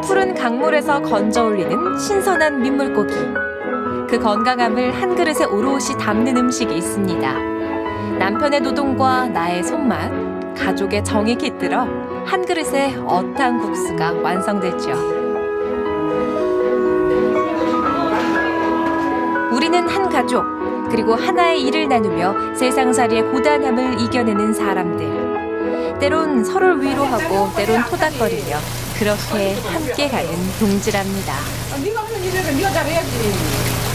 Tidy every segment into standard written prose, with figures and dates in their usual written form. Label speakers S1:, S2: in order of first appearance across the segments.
S1: 푸른 강물에서 건져 올리는 신선한 민물고기. 그 건강함을 한 그릇에 오롯이 담는 음식이 있습니다. 남편의 노동과 나의 손맛, 가족의 정이 깃들어 한 그릇의 어탕국수가 완성됐죠. 우리는 한 가족, 그리고 하나의 일을 나누며 세상살이의 고단함을 이겨내는 사람들. 때론 서로를 위로하고 때론 토닥거리며 그렇게 함께 가는 동지랍니다.
S2: 네가 하는 일을 네가 잘해야지.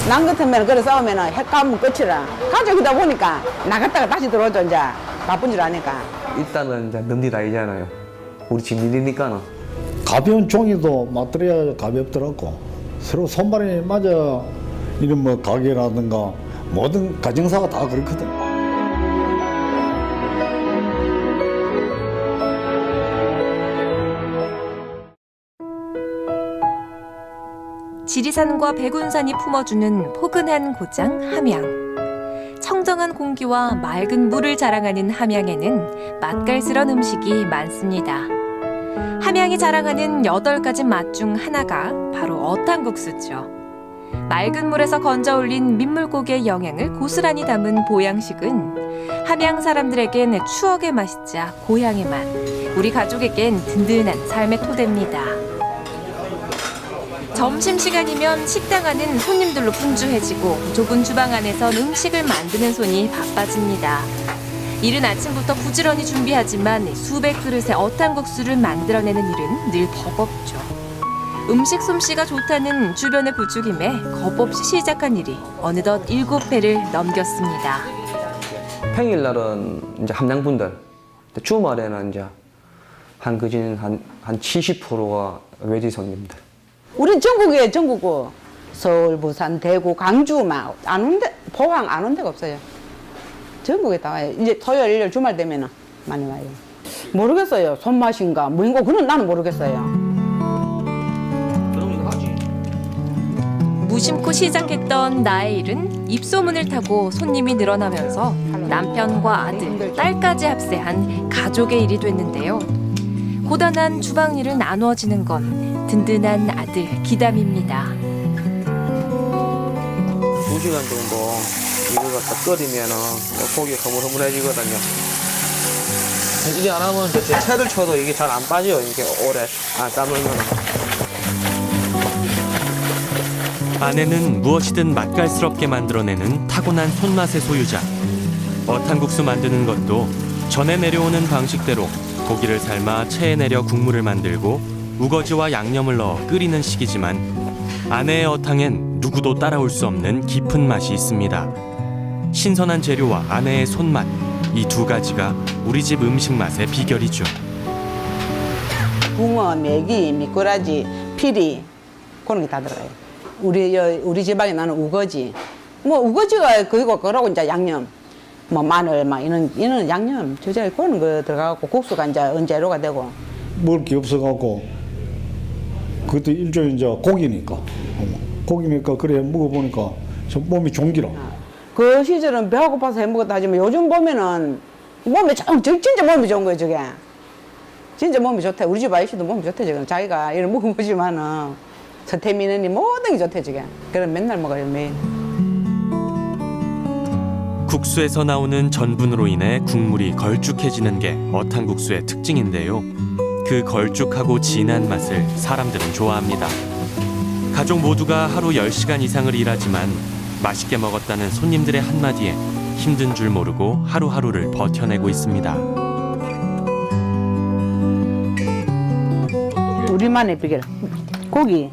S2: 남 같으면 그래 싸우면 핵가면 끝이라. 가족이다 보니까 나갔다가 다시 들어오죠. 이제 바쁜 줄 아니까.
S3: 일단은 이제 넘니 나이잖아요. 우리 집 일이니까는.
S4: 가벼운 종이도 맞들여야 가볍더라고. 서로 손발이 맞아 이런 뭐 가게라든가 모든 가정사가 다 그렇거든.
S1: 지리산과 백운산이 품어주는 포근한 고장 함양. 청정한 공기와 맑은 물을 자랑하는 함양에는 맛깔스런 음식이 많습니다. 함양이 자랑하는 8가지 맛 중 하나가 바로 어탕국수죠. 맑은 물에서 건져 올린 민물고기의 영양을 고스란히 담은 보양식은 함양 사람들에겐 추억의 맛이자 고향의 맛, 우리 가족에겐 든든한 삶의 토대입니다. 점심시간이면 식당 안은 손님들로 분주해지고 좁은 주방 안에선 음식을 만드는 손이 바빠집니다. 이른 아침부터 부지런히 준비하지만 수백 그릇의 어탕국수를 만들어내는 일은 늘 버겁죠. 음식 솜씨가 좋다는 주변의 부추김에 겁없이 시작한 일이 어느덧 7배를 넘겼습니다.
S3: 평일날은 이제 함양분들, 주말에는 이제 한 그지는 한 70%가 외지 손님들.
S2: 우리 전국에 전국고 서울, 부산, 대구, 강주 막 안 온데 포항 안 온 데가 없어요. 전국에 다 와요. 이제 토요일, 일요일 주말 되면은 많이 와요. 모르겠어요. 손맛인가 뭐인가 그건 나는 모르겠어요.
S3: 그럼 이거 하지.
S1: 무심코 시작했던 나의 일은 입소문을 타고 손님이 늘어나면서 남편과 아들, 딸까지 합세한 가족의 일이 됐는데요. 고단한 주방 일을 나누어지는 건 든든한 아들 기담입니다.
S3: 2시간 정도 이걸 갖다 끓이면은 고기가 흐물흐물해지거든요. 이게 안 하면 제 채를 쳐도 이게 잘 안 빠져요. 이게 오래 안 삶으면.
S5: 아내는 무엇이든 맛깔스럽게 만들어내는 타고난 손맛의 소유자. 어탕국수 만드는 것도 전에 내려오는 방식대로 고기를 삶아 체에 내려 국물을 만들고 우거지와 양념을 넣어 끓이는 식이지만 아내의 어탕엔 누구도 따라올 수 없는 깊은 맛이 있습니다. 신선한 재료와 아내의 손맛, 이 두 가지가 우리 집 음식 맛의 비결이죠.
S2: 붕어, 메기, 미꾸라지, 피리 그런 게 다 들어가요. 우리 지방에 나는 우거지. 뭐 우거지가 그거고 이제 양념. 뭐 마늘 막 이런 양념 저제 그런 거 들어가고 국수가 이제 은재료가 되고.
S4: 먹을 게 없어갖고 그것도 일종의 이제 고기니까 그래 먹어보니까 좀 몸이 종기라.
S2: 그 시절은 배가 고파서 해 먹었다 하지만 요즘 보면은 몸에 진짜 몸이 좋은 거예요 저게. 진짜 몸이 좋대. 우리 집 아저씨도 몸이 좋대 지금. 자기가 이런 먹어보지만은 서태미는이 모든 게 좋대 저게. 그래 맨날 먹어요 매일.
S5: 국수에서 나오는 전분으로 인해 국물이 걸쭉해지는 게 어탕국수의 특징인데요. 그 걸쭉하고 진한 맛을 사람들은 좋아합니다. 가족 모두가 하루 10시간 이상을 일하지만 맛있게 먹었다는 손님들의 한마디에 힘든 줄 모르고 하루하루를 버텨내고 있습니다.
S2: 우리만의 비결. 고기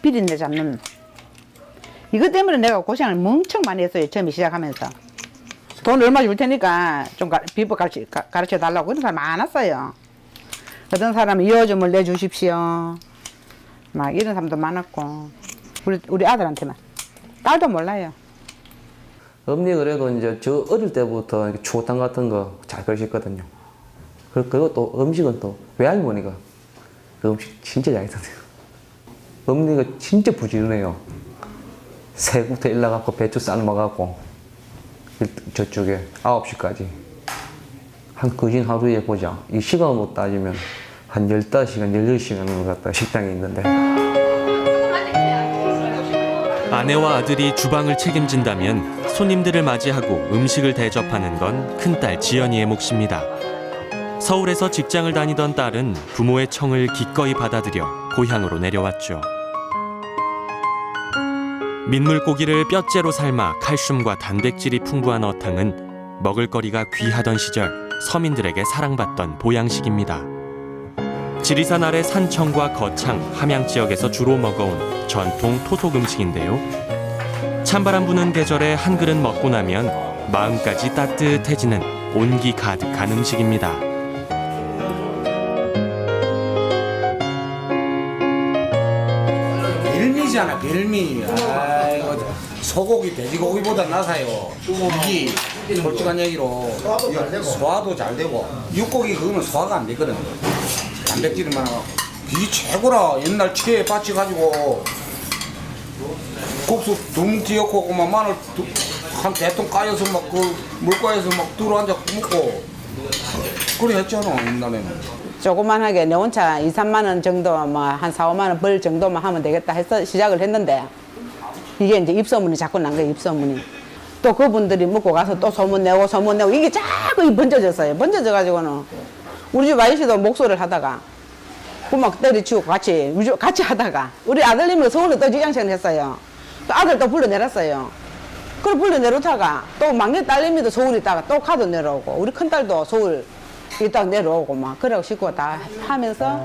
S2: 비린내 잡는. 이것 때문에 내가 고생을 엄청 많이 했어요. 처음에 시작하면서. 돈 얼마 줄 테니까 좀 비법 가르쳐 달라고 그런 사람 많았어요. 어떤 사람은 이어줌을 내주십시오. 막 이런 사람도 많았고. 우리 아들한테만. 딸도 몰라요.
S3: 엄니 그래도 이제 저 어릴 때부터 추어탕 같은 거 잘 그러셨거든요. 그리고 또 음식은 또 외할머니가 그 음식 진짜 잘했거든요.
S6: 어머니가 진짜 부지런해요. 새부터 일나갖고 배추 삶아갖고 저쪽에 9시까지 한 거진 하루에 보자. 이 시간으로 따지면 한 15시간, 16시간을 갖다 식당에 있는데
S5: 아내와 아들이 주방을 책임진다면 손님들을 맞이하고 음식을 대접하는 건 큰딸 지연이의 몫입니다. 서울에서 직장을 다니던 딸은 부모의 청을 기꺼이 받아들여 고향으로 내려왔죠. 민물고기를 뼈째로 삶아 칼슘과 단백질이 풍부한 어탕은 먹을거리가 귀하던 시절 서민들에게 사랑받던 보양식입니다. 지리산 아래 산청과 거창, 함양 지역에서 주로 먹어온 전통 토속 음식인데요. 찬바람 부는 계절에 한 그릇 먹고 나면 마음까지 따뜻해지는 온기 가득한 음식입니다.
S7: 별미잖아, 별미. 아이고, 소고기, 돼지고기보다 나사요. 이게 솔직한 얘기로 소화도 잘 되고, 육고기 그거는 소화가 안 되거든. 단백질이 많아갖고. 이게 최고라. 옛날 체에 받쳐가지고 국수 둥지 넣고 막 마늘 한 대통 까여서 막 그 물가에서 막 들어앉아 먹고 그래 했잖아, 옛날에는.
S2: 조그만하게 내 혼자 2, 3만 원 정도 뭐 한 4, 5만 원 벌 정도만 하면 되겠다 해서 시작을 했는데 이게 이제 입소문이 자꾸 난 거예요. 입소문이. 또 그분들이 먹고 가서 또 소문내고 이게 자꾸 번져졌어요. 번져져가지고는 우리 집 아저씨도 목소리를 하다가 그막 때려치고 같이 하다가 우리 아들님은 서울에 또 직장생활 했어요. 또 아들 또 불러내렸어요. 그걸 불러내려다가 또 막내 딸내미도 서울 있다가 또 가도 내려오고 우리 큰딸도 서울 있다가 내려오고 막 그러고 싶고 다 하면서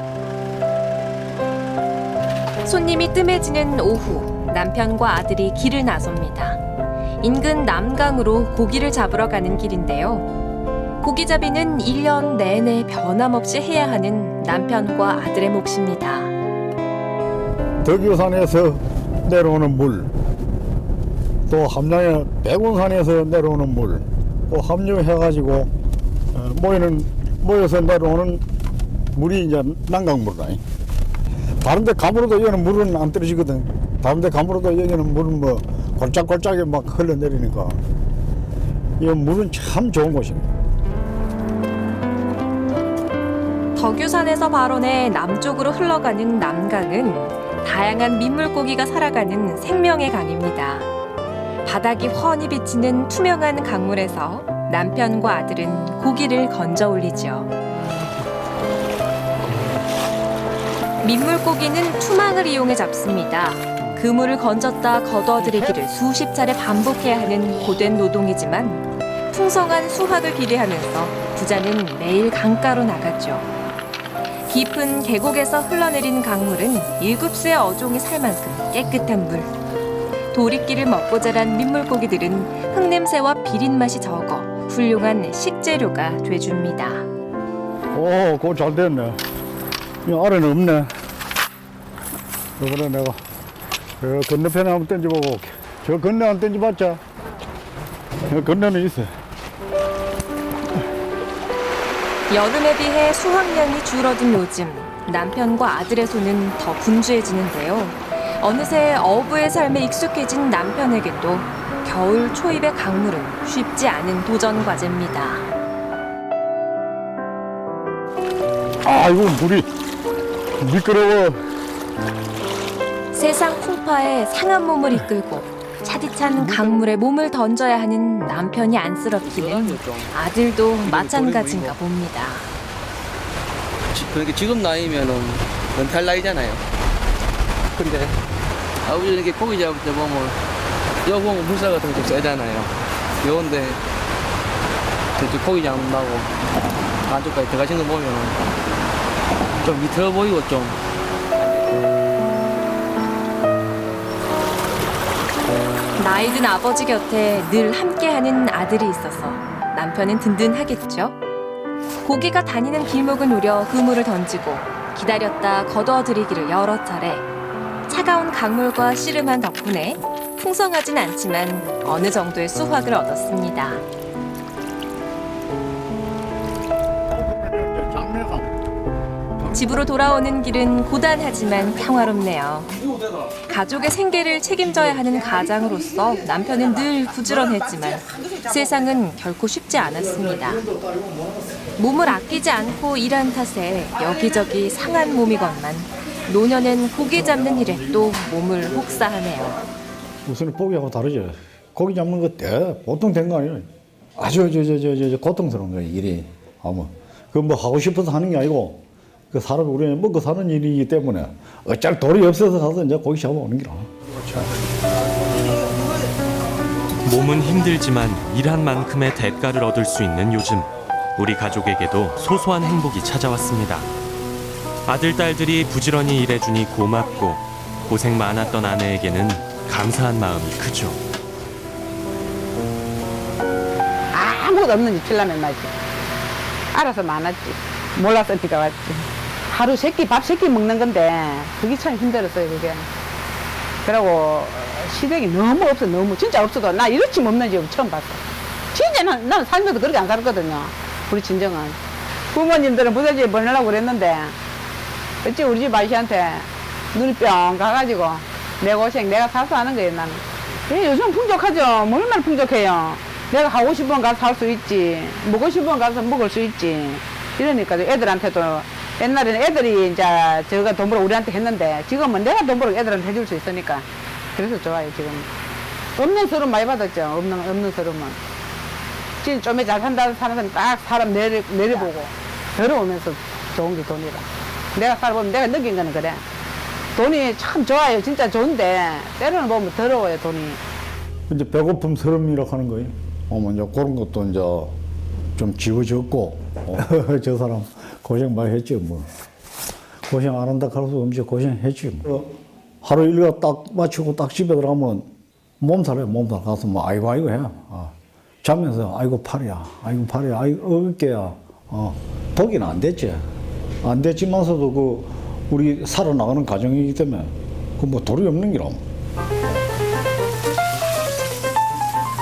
S1: 손님이 뜸해지는 오후, 남편과 아들이 길을 나섭니다. 인근 남강으로 고기를 잡으러 가는 길인데요. 고기잡이는 1년 내내 변함없이 해야 하는 남편과 아들의 몫입니다.
S4: 덕유산에서 내려오는 물, 또 함양의 백운산에서 내려오는 물, 또 합류해가지고 모여서 내려오는 물이 이제 난강물이다. 다른데 감으로도 여기는 물은 안 떨어지거든. 다른데 감으로도 여기는 물은 뭐 골짝골짝이 막 흘러내리니까 이 물은 참 좋은 곳입니다.
S1: 덕유산에서 발원해 남쪽으로 흘러가는 남강은 다양한 민물고기가 살아가는 생명의 강입니다. 바닥이 훤히 비치는 투명한 강물에서 남편과 아들은 고기를 건져 올리죠. 민물고기는 투망을 이용해 잡습니다. 그물을 건졌다 걷어들이기를 수십 차례 반복해야 하는 고된 노동이지만 풍성한 수확을 기대하면서 부자는 매일 강가로 나가죠. 깊은 계곡에서 흘러내리는 강물은 7수의 어종이 살 만큼 깨끗한 물. 도리끼를 먹고 자란 민물고기들은 흙냄새와 비린맛이 적어 훌륭한 식재료가 돼줍니다.
S4: 오, 그거 잘 됐네. 이 아래는 없네. 이번에 내가 저 건너편에 한번 던져보고 올게. 저 건너 안 던져봤자 저 건너는 있어.
S1: 여름에 비해 수확량이 줄어든 요즘 남편과 아들의 손은 더 분주해지는데요. 어느새 어부의 삶에 익숙해진 남편에게도 겨울 초입의 강물은 쉽지 않은 도전 과제입니다.
S4: 아, 이거 물이 미끄러워.
S1: 세상 풍파에 상한 몸을 이끌고 차디찬 강물에 몸을 던져야 하는 남편이 안쓰럽기는 아들도 마찬가지인가 봅니다.
S3: 그러니까 지금 나이면은 은퇴할 나이잖아요. 근데 아버지 이렇게 고기 잡을 때 보면 여보 물살 같은 거 좀 세잖아요. 요런데 저쪽 고기 잡는다고 안쪽까지 들어가시는 거 보면은 좀 위태워 보이고 좀.
S1: 나이든 아버지 곁에 늘 함께하는 아들이 있어서 남편은 든든하겠죠. 고기가 다니는 길목을 노려 그물을 던지고 기다렸다 걷어들이기를 여러 차례. 차가운 강물과 씨름한 덕분에 풍성하진 않지만 어느 정도의 수확을 얻었습니다. 집으로 돌아오는 길은 고단하지만 평화롭네요. 가족의 생계를 책임져야 하는 가장으로서 남편은 늘 부지런했지만 세상은 결코 쉽지 않았습니다. 몸을 아끼지 않고 일한 탓에 여기저기 상한 몸이건만 노년엔 고기 잡는 일에 또 몸을 혹사하네요.
S4: 우선 고기하고 다르죠. 고기 잡는 거 보통 된 거 아니에요. 아주 고통스러운 거예요, 일이. 아무 그 뭐 하고 싶어서 하는 게 아니고 그 사람이 우리는 먹고 사는 일이기 때문에 어쩔 도리 없어서 가서 이제 고기 잡아오는 기라.
S5: 몸은 힘들지만 일한 만큼의 대가를 얻을 수 있는 요즘 우리 가족에게도 소소한 행복이 찾아왔습니다. 아들, 딸들이 부지런히 일해주니 고맙고 고생 많았던 아내에게는 감사한 마음이 크죠.
S2: 아무것도 없는 집 칠라면 말이지. 알아서 많았지. 몰라서 비가 왔지. 하루 밥 세끼 먹는 건데 그게 참 힘들었어요, 그게. 그러고 시댁이 너무 없어, 너무. 진짜 없어도 나 이렇게 없는 집 처음 봤어. 진짜 나는 살면서 그렇게 안 살았거든요. 우리 친정은. 부모님들은 부잣집에 보내려고 그랬는데 어찌 우리 집 아저씨한테 눈이 뿅 가가지고 내 고생 내가 사서 하는 거예요, 나는. 요즘 풍족하죠. 뭐 얼마나 풍족해요. 내가 하고 싶으면 가서 할 수 있지. 먹고 싶으면 가서 먹을 수 있지. 이러니까 애들한테도 옛날에는 애들이 이제 저가 돈 벌어 우리한테 했는데 지금은 내가 돈 벌어 애들한테 해줄 수 있으니까 그래서 좋아요, 지금. 없는 서름 많이 받았죠. 없는 서름은. 진짜 좀에 잘 산다는 사람은 딱 사람 내려보고 더러우면서 좋은 게 돈이라. 내가 살아보면 내가 느낀 거는 그래. 돈이 참 좋아요. 진짜 좋은데 때로는 보면 더러워요, 돈이.
S4: 이제 배고픔 서름이라고 하는 거예요. 이제 그런 것도 이제 좀 지워졌고, 저 사람 고생 많이 했지, 뭐. 고생 안 한다 할 수 없지, 고생했지. 뭐. 하루 일과 딱 마치고 딱 집에 들어가면 몸살이야, 몸살. 가서 뭐, 아이고 해. 자면서, 아이고, 팔이야, 아이고, 어깨야. 복이는 안 됐지. 안 됐지만서도 우리 살아나가는 과정이기 때문에 그 뭐 도리 없는 기라.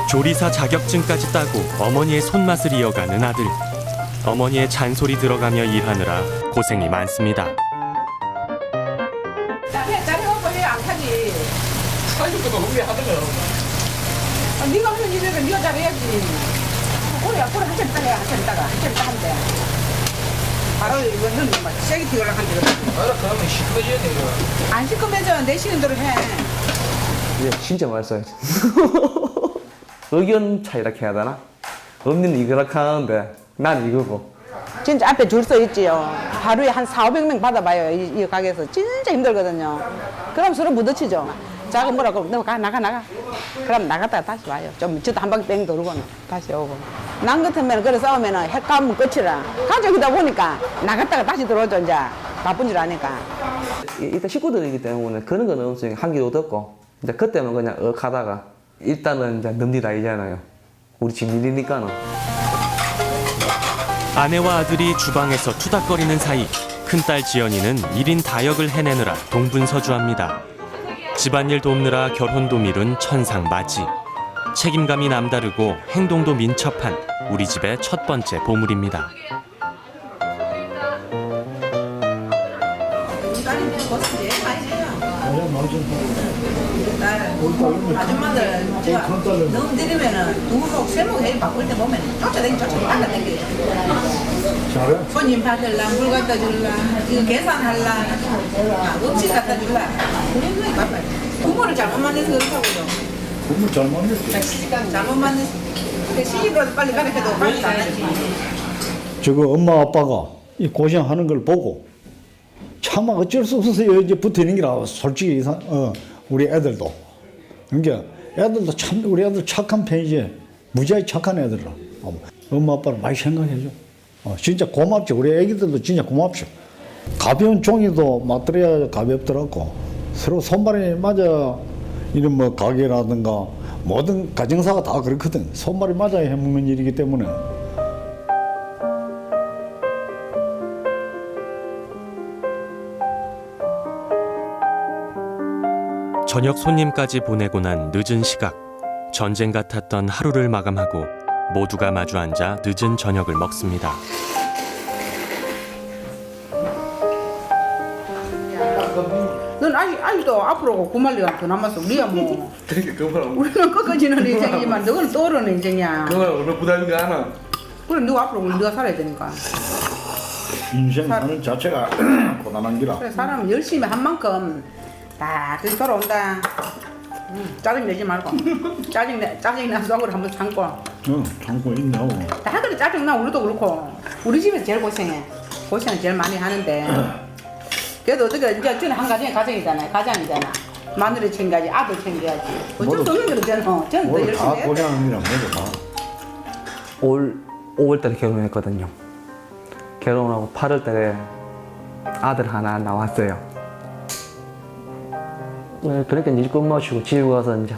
S5: 조리사 자격증까지 따고 어머니의 손맛을 이어가는 아들. 어머니의 잔소리 들어가며 일하느라 고생이 많습니다.
S8: 잘해갖고 해안 타지.
S3: 사실부터 흥미하더라고요.
S8: 네가 하는 일을 네가 잘해야지. 꼬리 한참 있다가 한참 있다가 하면 돼. 바로 이거는 막 세게 뛰어라 한대.
S3: 그러면 시커매져야 돼요.
S8: 안 시커매져. 내 시는 대로 해.
S6: 이제 진짜 맛있어요. 의견 차이라 해야 되나? 언니는 이거라 하는데 난 이거고.
S2: 진짜 앞에 줄 서 있지요. 하루에 한 400~500명 받아봐요. 이 가게에서. 진짜 힘들거든요. 그럼 서로 부딪히죠. 자가 뭐라고, 너 나가. 그럼 나갔다가 다시 와요. 좀 저도 한 바퀴 뺑 돌고는 다시 오고. 남 같으면 그래 싸우면 핵 가면 끝이라. 가족이다 보니까 나갔다가 다시 들어오죠, 이제. 바쁜 줄 아니까.
S6: 일단 식구들이기 때문에 그런 건 없으니까 한기도 듣고 이제 그때는 그냥 하다가 일단은 이제 넘니다이잖아요. 우리 집 일이니까는.
S5: 아내와 아들이 주방에서 투닥거리는 사이 큰딸 지연이는 1인 다역을 해내느라 동분서주합니다. 집안일 돕느라 결혼도 미룬 천상맞이. 책임감이 남다르고 행동도 민첩한 우리 집의 첫 번째 보물입니다.
S8: 아줌마들 너무 느리면은 두목 세목 해 바꿀 때 보면 쫓아다니게 손님 받을라 물 갖다 줄라 이거 계산할라 음식 갖다 줄라 그런 거 바빠요. 부모를 잘못 만나서 그렇다고요.
S4: 부모 잘 만났어.
S8: 잘못 만나서 시집으로도 빨리 가르쳐도 빨리 안 하지.
S4: 저거 엄마 아빠가 이 고생하는 걸 보고 참 어쩔 수 없어서 이제 붙어있는 기라. 솔직히 우리 애들도. 그러니까 애들도 참 우리 애들 착한 편이지. 무지하게 착한 애들이라. 엄마 아빠를 많이 생각해줘. 진짜 고맙죠. 우리 애기들도 진짜 고맙죠. 가벼운 종이도 맞들어야 가볍더라고. 서로 손발이 맞아 이런 뭐 가게라든가 모든 가정사가 다 그렇거든. 손발이 맞아야 해먹는 일이기 때문에.
S5: 저녁 손님까지 보내고 난 늦은 시각. 전쟁 같았던 하루를 마감하고 모두가 마주 앉아 늦은 저녁을 먹습니다.
S8: 넌 아직도 앞으로 구말리가 더 남았어. 우리야 뭐.
S3: 그러니까 그말
S8: 우리는 끝까지는 인생이지만 너는 떠오르는 인생이야.
S3: 그말 얼마 부담인가 하나.
S8: 그래 누가 앞으로 네가 살아야 되니까.
S4: 인생 사는 자체가 고단한 기라.
S8: 그래 사람은 열심히 한 만큼 다 돌아온다. 짜증 내지 말고 짜증 나 속으로 한번 참고.
S4: 응, 참고 있네.
S8: 다 그래 짜증 나 우리도 그렇고 우리 집에서 제일 고생해. 고생을 제일 많이 하는데 그래도 어떻게 이제 저는 한 가정의 가장이잖아. 마누라 챙겨야지 아들 챙겨야지. 어쩔 수 없는 거는 저는 더
S4: 오늘
S8: 열심히
S4: 다
S8: 해.
S4: 고생하는 기라 모두 다.
S6: 5월달에 결혼했거든요. 결혼하고 8월달에 아들 하나 나왔어요. 네, 그러니까 이제 꿈 마치고 집에 가서 이제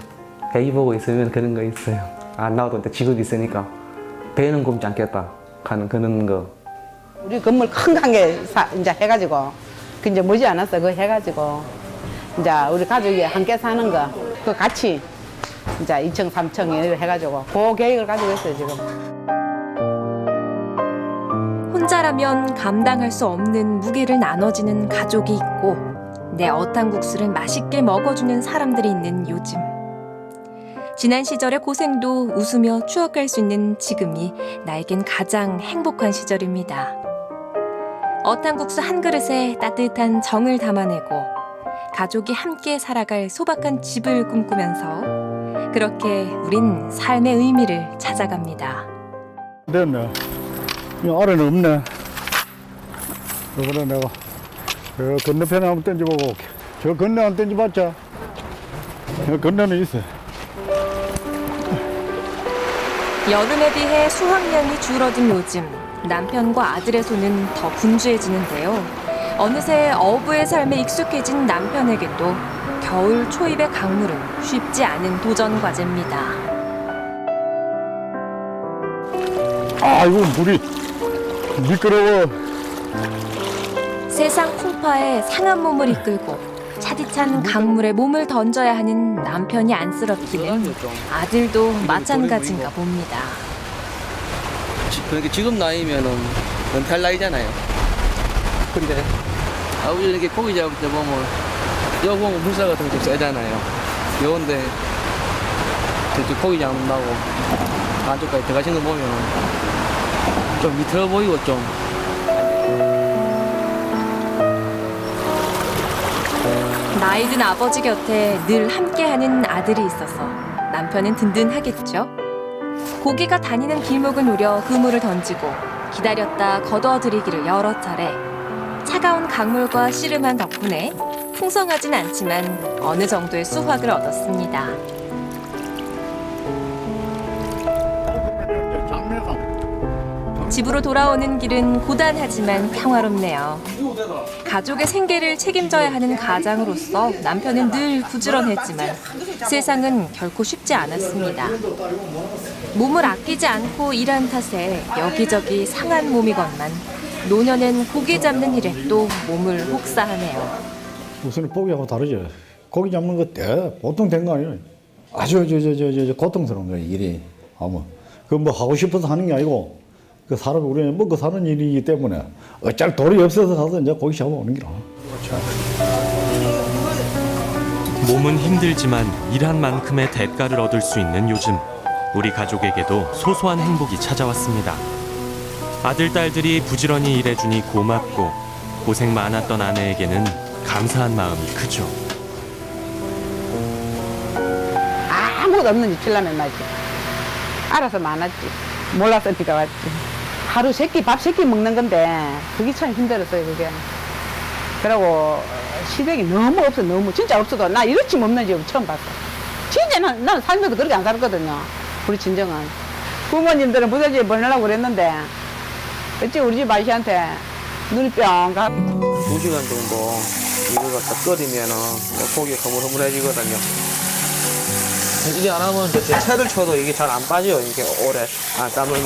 S6: 애기 보고 있으면 그런 거 있어요. 안 나와도 이제 직업이 있으니까 배는 굶지 않겠다 하는 그런 거.
S2: 우리 건물 큰 게 이제 해가지고 그 이제 머지 않았어. 그거 해가지고 이제 우리 가족이 함께 사는 거 그 같이 이제 2층 3층 이렇게 해가지고 그 계획을 가지고 있어요 지금.
S1: 혼자라면 감당할 수 없는 무게를 나눠지는 가족이 있고 내 어탕국수를 맛있게 먹어주는 사람들이 있는 요즘. 지난 시절의 고생도 웃으며 추억할 수 있는 지금이 나에겐 가장 행복한 시절입니다. 어탕국수 한 그릇에 따뜻한 정을 담아내고 가족이 함께 살아갈 소박한 집을 꿈꾸면서 그렇게 우린 삶의 의미를 찾아갑니다.
S4: 됐네. 이 아래는 없네. 이번에 내가 저 건너편에 한번 던져보고 올게. 저 건너 안 던져봤자 저 건너는 있어.
S1: 여름에 비해 수확량이 줄어든 요즘 남편과 아들의 손은 더 분주해지는데요. 어느새 어부의 삶에 익숙해진 남편에게도 겨울 초입의 강물은 쉽지 않은 도전 과제입니다.
S4: 아, 이거 물이 미끄러워.
S1: 세상 풍파에 상한 몸을 이끌고 차디찬 강물에 몸을 던져야 하는 남편이 안쓰럽기는 아들도 마찬가지인가 봅니다.
S3: 그러니까 지금 나이면은 은퇴할 나이잖아요. 근데 아버지 이렇게 고기 잡을 때 보면 여기 보면 물살 같은 거 좀 세잖아요. 요런데 저쪽 고기 잡는다고 안쪽까지 들어가시는 거 보면 좀 밑으로 보이고 좀
S1: 나이든 아버지 곁에 늘 함께하는 아들이 있어서 남편은 든든하겠죠. 고기가 다니는 길목을 노려 그물을 던지고 기다렸다 거둬들이기를 여러 차례. 차가운 강물과 씨름한 덕분에 풍성하진 않지만 어느 정도의 수확을 얻었습니다. 집으로 돌아오는 길은 고단하지만 평화롭네요. 가족의 생계를 책임져야 하는 가장으로서 남편은 늘 부지런했지만 세상은 결코 쉽지 않았습니다. 몸을 아끼지 않고 일한 탓에 여기저기 상한 몸이건만 노년엔 고기 잡는 일에 또 몸을 혹사하네요.
S4: 무슨 고기하고 다르죠. 고기 잡는 거 보통 된 거 아니에요. 아주 고통스러운 거예요 일이. 아무 그 뭐 하고 싶어서 하는 게 아니고 그 사람이 우리는 먹고 사는 일이기 때문에 어쩔 도리 없어서 가서 이제 고기 잡아오는 기라.
S5: 몸은 힘들지만 일한 만큼의 대가를 얻을 수 있는 요즘. 우리 가족에게도 소소한 행복이 찾아왔습니다. 아들, 딸들이 부지런히 일해주니 고맙고 고생 많았던 아내에게는 감사한 마음이 크죠.
S2: 아무것도 없는 집 칠라면 말이지. 알아서 많았지. 몰라서 비가 왔지. 하루 밥 세끼 먹는 건데 그게 참 힘들었어요 그게. 그러고 시댁이 너무 없어. 너무 진짜 없어도 나 이렇게 없는 집 처음 봤어. 진짜 나는 살면서 그렇게 안 살았거든요. 우리 친정은 부모님들은 부잣집에 보내려고 그랬는데 어찌 우리 집 아저씨한테 눈이 뿅 가.
S3: 2시간 정도 이걸 갖다 끓이면은 고기가 흐물흐물해지거든요. 이게 안 하면 제 채를 쳐도 이게 잘 안 빠져요. 이게 오래 안 삶으면.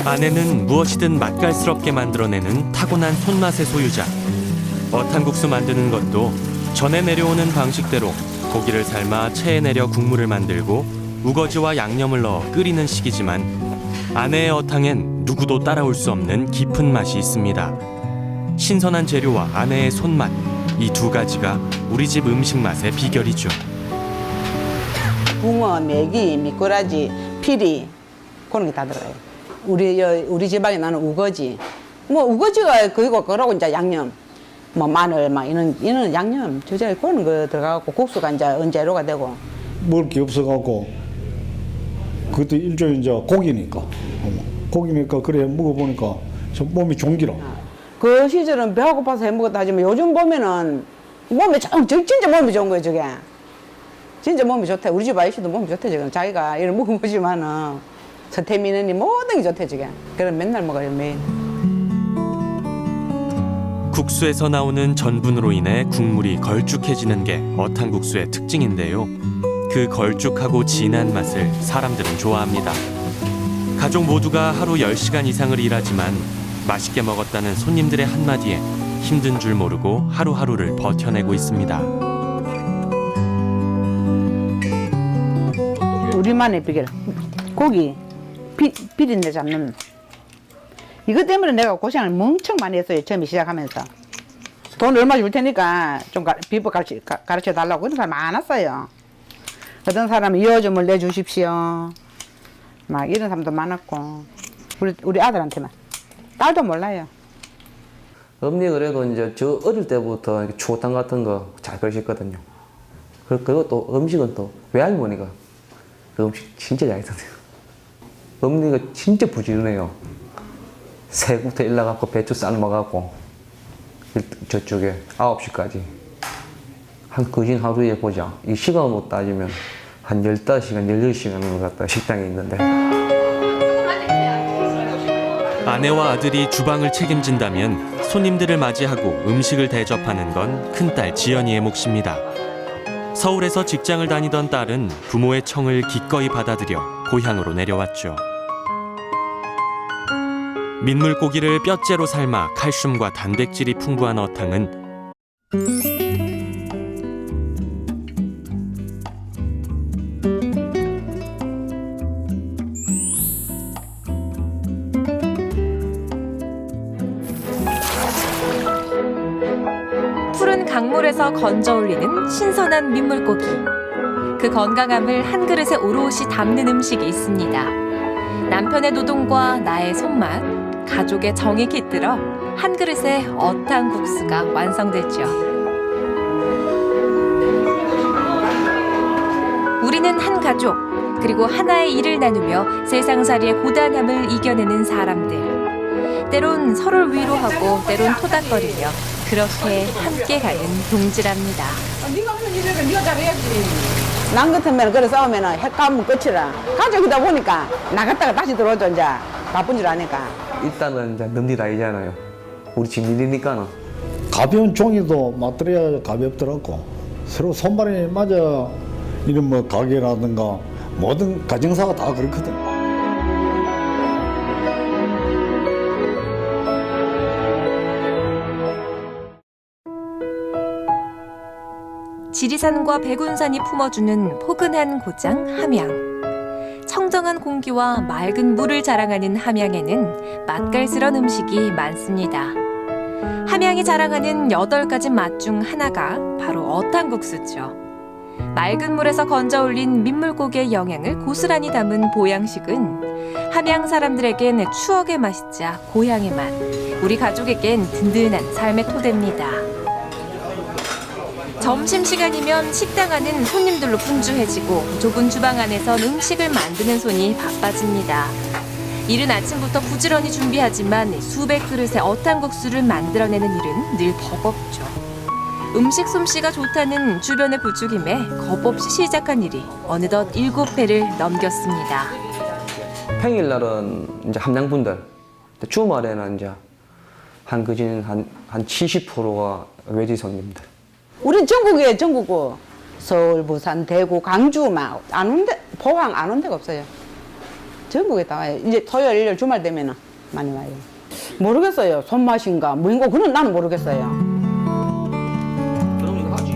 S5: 아내는 무엇이든 맛깔스럽게 만들어내는 타고난 손맛의 소유자. 어탕국수 만드는 것도 전해 내려오는 방식대로 고기를 삶아 체에 내려 국물을 만들고 우거지와 양념을 넣어 끓이는 식이지만 아내의 어탕엔 누구도 따라올 수 없는 깊은 맛이 있습니다. 신선한 재료와 아내의 손맛, 이 두 가지가 우리 집 음식 맛의 비결이죠.
S2: 붕어, 메기, 미꾸라지, 피리 그런 게 다 들어가요. 우리 지방에 나는 우거지. 뭐 우거지가 그거고 이제 양념, 뭐 마늘 막 이런 양념 저제 그런 거 들어가고 국수가 이제 재료가 되고.
S4: 먹을 게 없어갖고 그것도 일종의 이제 고기니까 그래 먹어보니까 좀 몸이 종기라.
S2: 그 시절은 배가 고파서 해 먹었다 하지만 요즘 보면은 몸에 진짜 몸이 좋은 거예요 저게. 진짜 몸이 좋대. 우리 집 아저씨도 몸이 좋대 지금. 자기가 이런 먹어보지만은 서태민은 모든 게 좋대 저게. 그래 맨날 먹어요 매일.
S5: 국수에서 나오는 전분으로 인해 국물이 걸쭉해지는 게 어탕국수의 특징인데요. 그 걸쭉하고 진한 맛을 사람들은 좋아합니다. 가족 모두가 하루 10시간 이상을 일하지만 맛있게 먹었다는 손님들의 한마디에 힘든 줄 모르고 하루하루를 버텨내고 있습니다.
S2: 우리만의 비결. 고기 비린내 잡는. 이것 때문에 내가 고생을 엄청 많이 했어요. 처음에 시작하면서. 돈 얼마 줄 테니까 좀 비법 가르쳐 달라고 그런 사람 많았어요. 어떤 사람은 2호점을 내주십시오. 막 이런 사람도 많았고. 우리 아들한테만. 딸도 몰라요.
S6: 어머니 그래도 이제 저 어릴 때부터 이렇게 추어탕 같은 거 잘 끓이셨거든요. 그리고 또 음식은 또 외할머니가 그 음식 진짜 잘했어요. 어머니가 진짜 부지런해요. 새구부터 일러갖고 배추 삶아갖고 저쪽에 9시까지 한 거진 하루에 보자. 이 시간으로 따지면 한 15시간, 16시간을 갖다 식당에 있는데.
S5: 아내와 아들이 주방을 책임진다면 손님들을 맞이하고 음식을 대접하는 건 큰딸 지연이의 몫입니다. 서울에서 직장을 다니던 딸은 부모의 청을 기꺼이 받아들여 고향으로 내려왔죠. 민물고기를 뼈째로 삶아 칼슘과 단백질이 풍부한 어탕은
S1: 푸른 강물에서 건져 올리는 신선한 민물고기. 그 건강함을 한 그릇에 오롯이 담는 음식이 있습니다. 남편의 노동과 나의 손맛, 가족의 정이 깃들어 한 그릇의 어탕국수가 완성됐죠. 우리는 한 가족, 그리고 하나의 일을 나누며 세상살이의 고단함을 이겨내는 사람들. 때론 서로를 위로하고 때론 토닥거리며 그렇게 함께 가는 동지랍니다.
S8: 네가 하는 일을 네가 잘해야지.
S2: 남 같으면 그래 싸우면은 핵가면 끝이라. 가족이다 보니까 나갔다가 다시 들어오죠 이제. 바쁜 줄 아니까.
S6: 일단은 이제 넘니 나이잖아요. 우리 집 일이니까는.
S4: 가벼운 종이도 맞들여야 가볍더라고. 서로 손발이 맞아 이런 뭐 가게라든가 모든 가정사가 다 그렇거든.
S1: 지리산과 백운산이 품어주는 포근한 고장 함양. 청정한 공기와 맑은 물을 자랑하는 함양에는 맛깔스런 음식이 많습니다. 함양이 자랑하는 8가지 맛 중 하나가 바로 어탕국수죠. 맑은 물에서 건져 올린 민물고기의 영양을 고스란히 담은 보양식은 함양 사람들에겐 추억의 맛이자 고향의 맛, 우리 가족에겐 든든한 삶의 토대입니다. 점심시간이면 식당 안은 손님들로 분주해지고 좁은 주방 안에선 음식을 만드는 손이 바빠집니다. 이른 아침부터 부지런히 준비하지만 수백 그릇의 어탕국수를 만들어내는 일은 늘 버겁죠. 음식 솜씨가 좋다는 주변의 부추김에 겁없이 시작한 일이 어느덧 7배를 넘겼습니다.
S6: 평일날은 이제 함양분들, 주말에는 이제 한 그진 한 70%가 외지 손님들.
S2: 우린 전국이에요 전국고. 서울, 부산, 대구, 광주 막 안 온 데, 포항 안 온 데가 없어요. 전국에 다 와요. 이제 토요일, 일요일 주말 되면은 많이 와요. 모르겠어요. 손맛인가 뭐인가 그건 나는 모르겠어요.
S3: 그럼 이거 하지.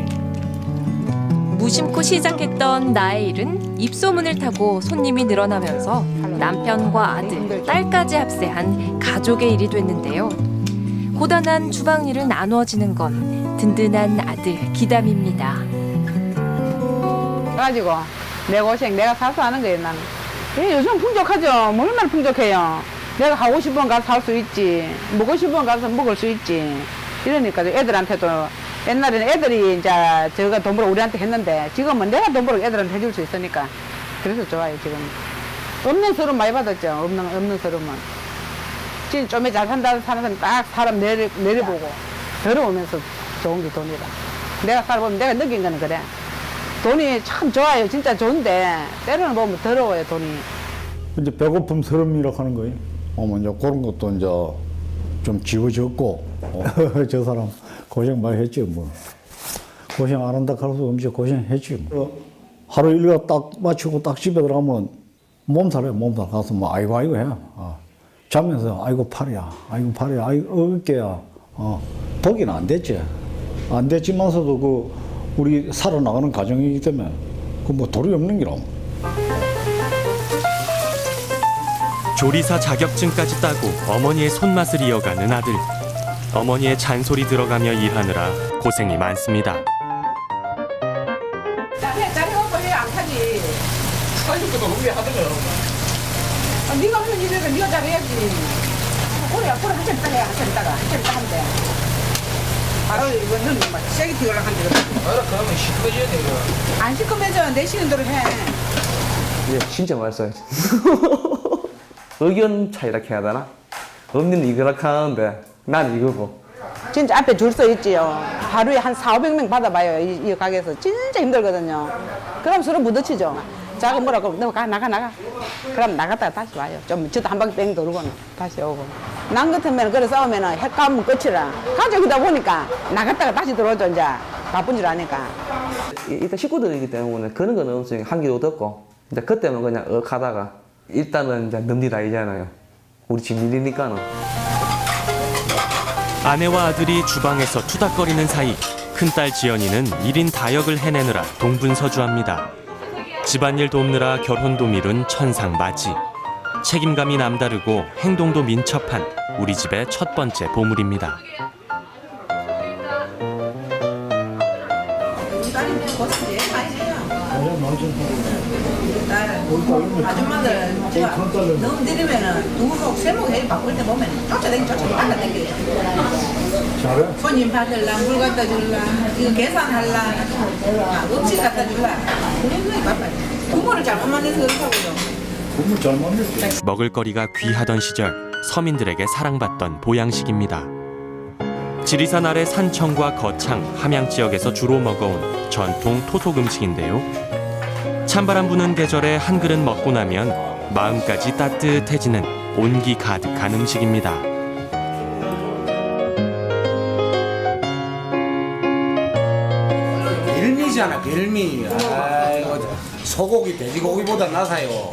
S1: 무심코 시작했던 나의 일은 입소문을 타고 손님이 늘어나면서 남편과 아들, 딸까지 합세한 가족의 일이 됐는데요. 고단한 주방 일을 나누어지는 건 든든한 아들 기담입니다.
S2: 그래가지고 내 고생 내가 사서 하는 거예요 나는. 요즘 풍족하죠. 뭐 얼마나 풍족해요. 내가 하고 싶은 건 가서 살 수 있지. 먹고 싶은 건 가서 먹을 수 있지. 이러니까 애들한테도 옛날에는 애들이 이제 저가 돈 벌어 우리한테 했는데 지금은 내가 돈 벌어 애들한테 해줄 수 있으니까 그래서 좋아요 지금. 없는 서름 많이 받았죠. 없는 서름은. 진짜 좀에 잘 산다는 사람은 딱 사람 내려보고 더러우면서 좋은 게 돈이라. 내가 살아보면 내가 느낀 거는 그래. 돈이 참 좋아요. 진짜 좋은데 때로는 보면 더러워요 돈이.
S4: 이제 배고픔 서름이라고 하는 거예요. 이제 그런 것도 이제 좀 지워졌고, 저 사람 고생 많이 했지, 뭐. 고생 안 한다 할수 없지, 고생했지. 뭐. 하루 일과 딱 마치고 딱 집에 들어가면 몸살이야, 몸살. 가서 뭐, 아이고 해. 자면서, 아이고 팔이야, 아이고 어깨야. 독이는 안 됐지. 안 됐지만서도 우리 살아나가는 과정이기 때문에 뭐 도리 없는 기로.
S5: 조리사 자격증까지 따고 어머니의 손맛을 이어가는 아들. 어머니의 잔소리 들어가며 일하느라 고생이 많습니다.
S8: 잘해갖고 해안 타지.
S3: 사실부터 준비하더라고.
S8: 네가 하는 일을 네가 잘해야지. 그래 한참 있다가 해, 한참 있다가 하면 돼. 바로 이거 넣는 거 세게 튀어나간 거거든.
S3: 그러면 시커매져야 돼, 이거.
S8: 안 시커매져. 내 쉬는 대로 해.
S6: 예, 진짜 맛있어요. 의견 차이라 해야 되나? 언니는 이거라 하는데 나는 이거고.
S2: 진짜 앞에 줄 서 있지요. 하루에 한 400~500명 받아봐요. 이 가게에서 진짜 힘들거든요. 그럼 서로 부딪히죠. 자가 뭐라고 너 나가. 그럼 나갔다가 다시 와요. 좀 저도 한 바퀴 뺑 돌고는 다시 오고. 난 같으면 그래 싸우면은 핵가면 끝이라. 가족이다 보니까 나갔다가 다시 들어오죠 이제. 바쁜 줄 아니까.
S6: 일단 식구들이기 때문에 그런 건 없으니까 한기도 없고 이제 그때는 그냥 하다가 일단은 이제 넘니다이잖아요. 우리 집 일이니까는.
S5: 아내와 아들이 주방에서 투닥거리는 사이 큰딸 지연이는 1인 다역을 해내느라 동분서주합니다. 집안일 돕느라 결혼도 미룬 천상맞이. 책임감이 남다르고 행동도 민첩한 우리 집의 첫 번째 보물입니다.
S8: 아줌마들 너무 느리면은 두목 세목 해 바꿀 때 보면 따라다니게.
S4: 잘해?
S8: 손님 받을라, 물 갖다 줄라, 이거 계산할라, 음식 갖다 줄라. 그런 거에 바빠요. 부모를 잘못 만나서 그렇다고요.
S4: 국물 잘 만들지.
S5: 먹을거리가 귀하던 시절 서민들에게 사랑받던 보양식입니다. 지리산 아래 산청과 거창, 함양 지역에서 주로 먹어온 전통 토속 음식인데요. 찬바람 부는 계절에 한 그릇 먹고 나면 마음까지 따뜻해지는 온기 가득한 음식입니다.
S7: 별미잖아, 별미. 아이고, 소고기, 돼지고기보다 나사요.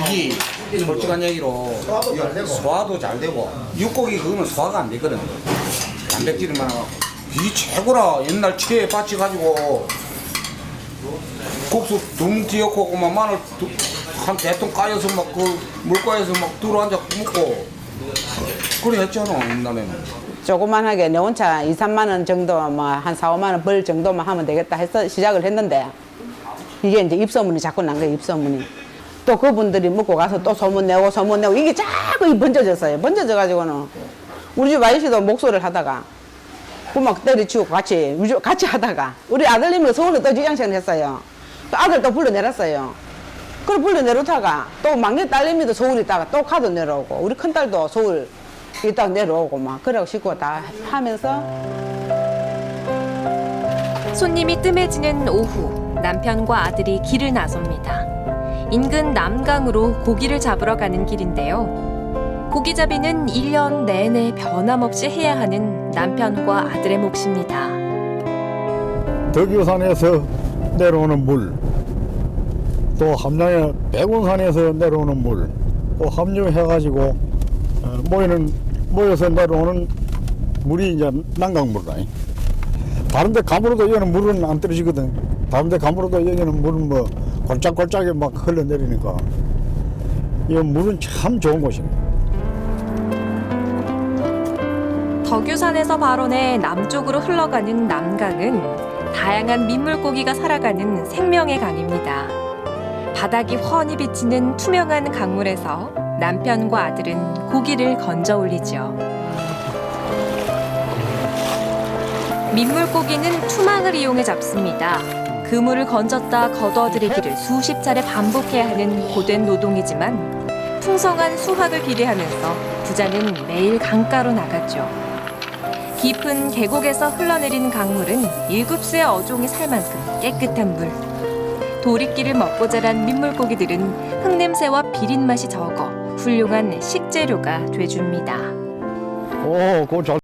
S7: 이게 솔직한 얘기로 소화도 잘 되고, 육고기 그거는 소화가 안 되거든. 단백질이 많아갖고. 이게 최고라. 옛날 체에 받쳐가지고 국수 둥 뒤엎고 막 마늘 한 대통 까여서 막 그 물가에서 막 들어앉아 먹고 그래 했잖아 옛날에는.
S2: 조그만하게 내 혼자 2~3만 원 정도 뭐 한 4~5만 원 벌 정도만 하면 되겠다 해서 시작을 했는데 이게 이제 입소문이 자꾸 난 거예요. 입소문이. 또 그분들이 먹고 가서 또 소문내고 이게 자꾸 번져졌어요. 번져져가지고는 우리 집 아저씨도 목소리를 하다가 구막 때려치우고 같이 하다가 우리 아들님이 서울에 또 직장생활 했어요. 또 아들 또 불러내렸어요. 그걸 불러내려다가 또 막내 딸내미도 서울 있다가 또 가도 내려오고 우리 큰딸도 서울 있다가 내려오고 막 그러고 식구가 다 하면서
S1: 손님이 뜸해지는 오후 남편과 아들이 길을 나섭니다. 인근 남강으로 고기를 잡으러 가는 길인데요. 고기잡이는 1년 내내 변함없이 해야 하는 남편과 아들의 몫입니다.
S4: 덕유산에서 내려오는 물, 또 함양의 백운산에서 내려오는 물, 또 합류해가지고 모여서 내려오는 물이 이제 난강물이다. 다른데 가물어도 여기는 물은 안 떨어지거든. 다른데 가물어도 여기는 물은 뭐 골짝골짝이 막 흘러내리니까 이 물은 참 좋은 곳입니다.
S1: 덕유산에서 발원해 남쪽으로 흘러가는 남강은 다양한 민물고기가 살아가는 생명의 강입니다. 바닥이 훤히 비치는 투명한 강물에서 남편과 아들은 고기를 건져 올리죠. 민물고기는 투망을 이용해 잡습니다. 그물을 건졌다 거둬들이기를 수십 차례 반복해야 하는 고된 노동이지만 풍성한 수확을 기대하면서 부자는 매일 강가로 나가죠. 깊은 계곡에서 흘러내리는 강물은 일급수의 어종이 살 만큼 깨끗한 물. 도리끼를 먹고 자란 민물고기들은 흙냄새와 비린맛이 적어 훌륭한 식재료가 돼줍니다.
S4: 오, 그거 잘